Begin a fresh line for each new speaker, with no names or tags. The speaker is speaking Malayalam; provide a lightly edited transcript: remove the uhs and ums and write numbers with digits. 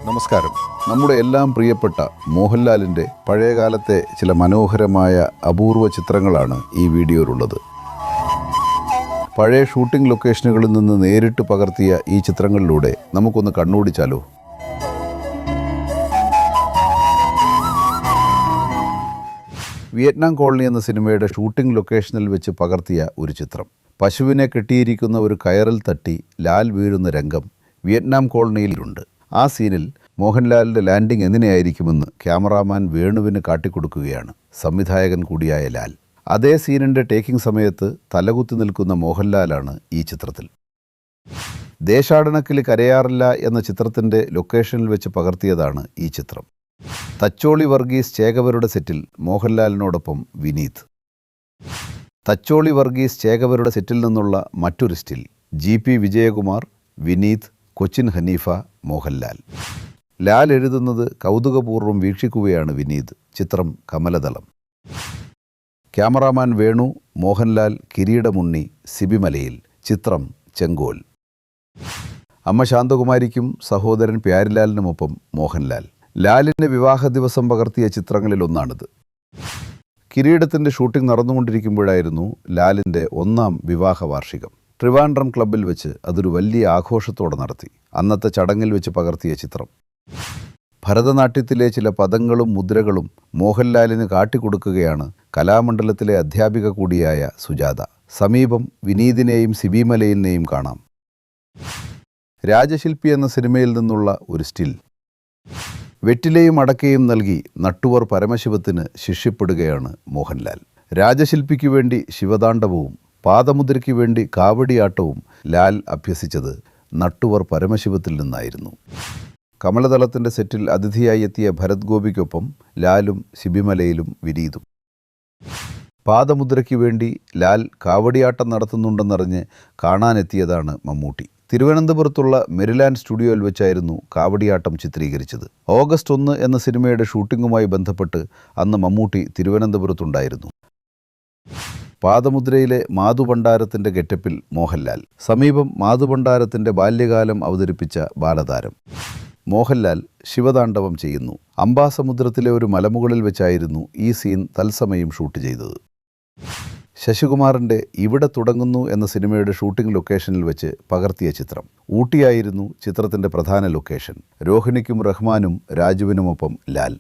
നമസ്കാരം. നമ്മുടെ എല്ലാം പ്രിയപ്പെട്ട മോഹൻലാലിൻ്റെ പഴയകാലത്തെ ചില മനോഹരമായ അപൂർവ ചിത്രങ്ങളാണ് ഈ വീഡിയോയിലുള്ളത്. പഴയ ഷൂട്ടിംഗ് ലൊക്കേഷനുകളിൽ നിന്ന് നേരിട്ട് പകർത്തിയ ഈ ചിത്രങ്ങളിലൂടെ നമുക്കൊന്ന് കണ്ണോടിച്ചാലോ? വിയറ്റ്നാം കോളനി എന്ന സിനിമയുടെ ഷൂട്ടിംഗ് ലൊക്കേഷനിൽ വെച്ച് പകർത്തിയ ഒരു ചിത്രം. പശുവിനെ കെട്ടിയിരിക്കുന്ന ഒരു കയറിൽ തട്ടി ലാൽ വീഴുന്ന രംഗം വിയറ്റ്നാം കോളനിയിലുണ്ട്. ആ സീനിൽ മോഹൻലാലിൻ്റെ ലാൻഡിംഗ് എങ്ങനെയായിരിക്കുമെന്ന് ക്യാമറാമാൻ വേണുവിന് കാട്ടിക്കൊടുക്കുകയാണ് സംവിധായകൻ കൂടിയായ ലാൽ. അതേ സീനിൻ്റെ ടേക്കിംഗ് സമയത്ത് തലകുത്തി നിൽക്കുന്ന മോഹൻലാലാണ് ഈ ചിത്രത്തിൽ. ദേശാടനക്കിൽ കരയാറില്ല എന്ന ചിത്രത്തിൻ്റെ ലൊക്കേഷനിൽ വെച്ച് പകർത്തിയതാണ് ഈ ചിത്രം. തച്ചോളി വർഗീസ് ചേകവരുടെ സെറ്റിൽ മോഹൻലാലിനോടൊപ്പം വിനീത്. തച്ചോളി വർഗീസ് ചേകവരുടെ സെറ്റിൽ നിന്നുള്ള മറ്റൊരു സ്റ്റിൽ GP വിജയകുമാർ, വിനീത്, കൊച്ചിൻ ഹനീഫ, മോഹൻലാൽ. ലാൽ എഴുതുന്നത് കൗതുകപൂർവ്വം വീക്ഷിക്കുകയാണ് വിനീത്. ചിത്രം കമലദളം. ക്യാമറാമാൻ വേണു, മോഹൻലാൽ, കിരീടമുണ്ണി, സിബിമലയിൽ. ചിത്രം ചെങ്കോൽ. അമ്മ ശാന്തകുമാരിക്കും സഹോദരൻ പ്യാരിലാലിനുമൊപ്പം മോഹൻലാൽ. ലാലിൻ്റെ വിവാഹ ദിവസം പകർത്തിയ ചിത്രങ്ങളിലൊന്നാണിത്. കിരീടത്തിൻ്റെ ഷൂട്ടിംഗ് നടന്നുകൊണ്ടിരിക്കുമ്പോഴായിരുന്നു ലാലിൻ്റെ 1ാം വിവാഹ വാർഷികം. ട്രിവാൻഡ്രം ക്ലബ്ബിൽ വെച്ച് അതൊരു വലിയ ആഘോഷത്തോടെ നടത്തി. അന്നത്തെ ചടങ്ങിൽ വെച്ച് പകർത്തിയ ചിത്രം. ഭരതനാട്യത്തിലെ ചില പദങ്ങളും മുദ്രകളും മോഹൻലാലിന് കാട്ടിക്കൊടുക്കുകയാണ് കലാമണ്ഡലത്തിലെ അധ്യാപിക കൂടിയായ സുജാത. സമീപം വിനീതിനെയും സിബിമലയിലിനെയും കാണാം. രാജശില്പി എന്ന സിനിമയിൽ നിന്നുള്ള ഒരു സ്റ്റിൽ. വെറ്റിലയും അടക്കയും നൽകി നട്ടുവർ പരമശിവത്തിന് ശിഷ്യപ്പെടുകയാണ് മോഹൻലാൽ. രാജശില്പിക്ക് വേണ്ടി ശിവതാണ്ഡവവും പാദമുദ്രയ്ക്ക് വേണ്ടി കാവടിയാട്ടവും ലാൽ അഭ്യസിച്ചത് നട്ടുവർ പരമശിവത്തിൽ നിന്നായിരുന്നു. കമലദളത്തിൻ്റെ സെറ്റിൽ അതിഥിയായി എത്തിയ ഭരത് ഗോപിക്കൊപ്പം ലാലും സിബിമലയിലും വിനീതും. പാദമുദ്രയ്ക്ക് വേണ്ടി ലാൽ കാവടിയാട്ടം നടത്തുന്നുണ്ടെന്നറിഞ്ഞ് കാണാനെത്തിയതാണ് മമ്മൂട്ടി. തിരുവനന്തപുരത്തുള്ള മെരിലാൻഡ് സ്റ്റുഡിയോയിൽ വെച്ചായിരുന്നു കാവടിയാട്ടം ചിത്രീകരിച്ചത്. ഓഗസ്റ്റ് 1 എന്ന സിനിമയുടെ ഷൂട്ടിങ്ങുമായി ബന്ധപ്പെട്ട് അന്ന് മമ്മൂട്ടി തിരുവനന്തപുരത്തുണ്ടായിരുന്നു. പാദമുദ്രയിലെ മാധുഭണ്ഡാരത്തിൻ്റെ ഗെറ്റപ്പിൽ മോഹൻലാൽ. സമീപം മാധുഭണ്ഡാരത്തിൻ്റെ ബാല്യകാലം അവതരിപ്പിച്ച ബാലതാരം. മോഹൻലാൽ ശിവതാണ്ഡവം ചെയ്യുന്നു. അംബാസമുദ്രത്തിലെ ഒരു മലമുകളിൽ വെച്ചായിരുന്നു ഈ സീൻ തത്സമയം ഷൂട്ട് ചെയ്തത്. ശശികുമാറിൻ്റെ ഇവിടെ തുടങ്ങുന്നു എന്ന സിനിമയുടെ ഷൂട്ടിംഗ് ലൊക്കേഷനിൽ വെച്ച് പകർത്തിയ ചിത്രം. ഊട്ടിയായിരുന്നു ചിത്രത്തിൻ്റെ പ്രധാന ലൊക്കേഷൻ. രോഹിണിക്കും റഹ്മാനും രാജുവിനുമൊപ്പം ലാൽ.